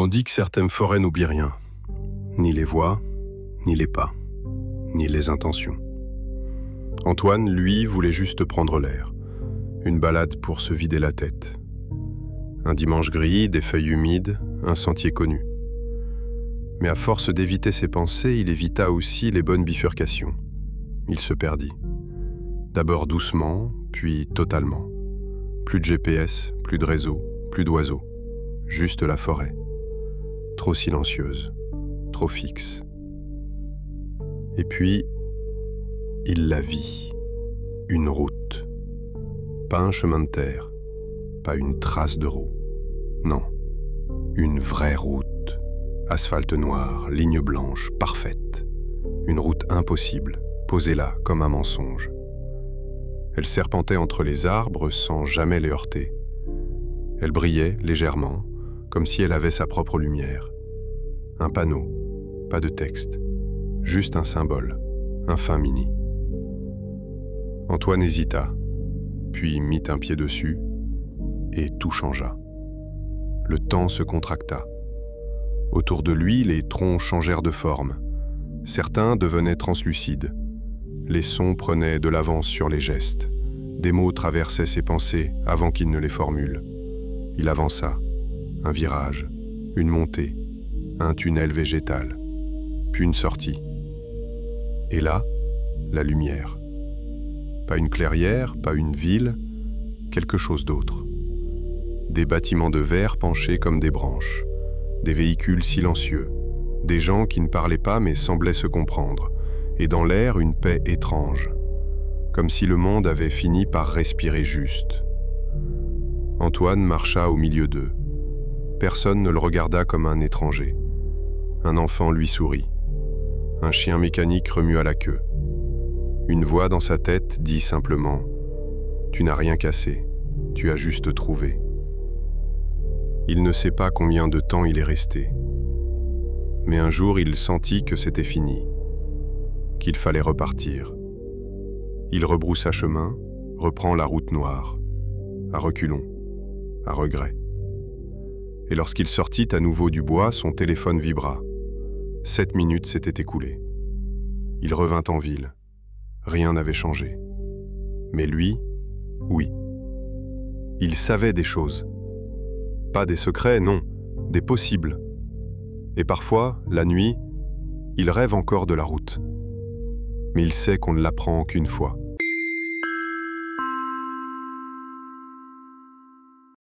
On dit que certaines forêts n'oublient rien. Ni les voix, ni les pas, ni les intentions. Antoine, lui, voulait juste prendre l'air. Une balade pour se vider la tête. Un dimanche gris, des feuilles humides, un sentier connu. Mais à force d'éviter ses pensées, il évita aussi les bonnes bifurcations. Il se perdit. D'abord doucement, puis totalement. Plus de GPS, plus de réseau, plus d'oiseaux. Juste la forêt. Trop silencieuse, trop fixe. Et puis, il la vit. Une route. Pas un chemin de terre, pas une trace de roue. Non, une vraie route. Asphalte noir, ligne blanche, parfaite. Une route impossible, posée là comme un mensonge. Elle serpentait entre les arbres sans jamais les heurter. Elle brillait légèrement, comme si elle avait sa propre lumière. Un panneau, pas de texte, juste un symbole, un fin mini. Antoine hésita, puis mit un pied dessus, et tout changea. Le temps se contracta. Autour de lui, les troncs changèrent de forme. Certains devenaient translucides. Les sons prenaient de l'avance sur les gestes. Des mots traversaient ses pensées avant qu'il ne les formule. Il avança. Un virage, une montée, un tunnel végétal, puis une sortie. Et là, la lumière. Pas une clairière, pas une ville, quelque chose d'autre. Des bâtiments de verre penchés comme des branches, des véhicules silencieux, des gens qui ne parlaient pas mais semblaient se comprendre, et dans l'air une paix étrange, comme si le monde avait fini par respirer juste. Antoine marcha au milieu d'eux. Personne ne le regarda comme un étranger. Un enfant lui sourit. Un chien mécanique remua la queue. Une voix dans sa tête dit simplement « Tu n'as rien cassé, tu as juste trouvé ». Il ne sait pas combien de temps il est resté. Mais un jour, il sentit que c'était fini, qu'il fallait repartir. Il rebroussa chemin, reprend la route noire, à reculons, à regret. Et lorsqu'il sortit à nouveau du bois, son téléphone vibra. 7 minutes s'étaient écoulées. Il revint en ville. Rien n'avait changé. Mais lui, oui. Il savait des choses. Pas des secrets, non, des possibles. Et parfois, la nuit, il rêve encore de la route. Mais il sait qu'on ne l'apprend qu'une fois.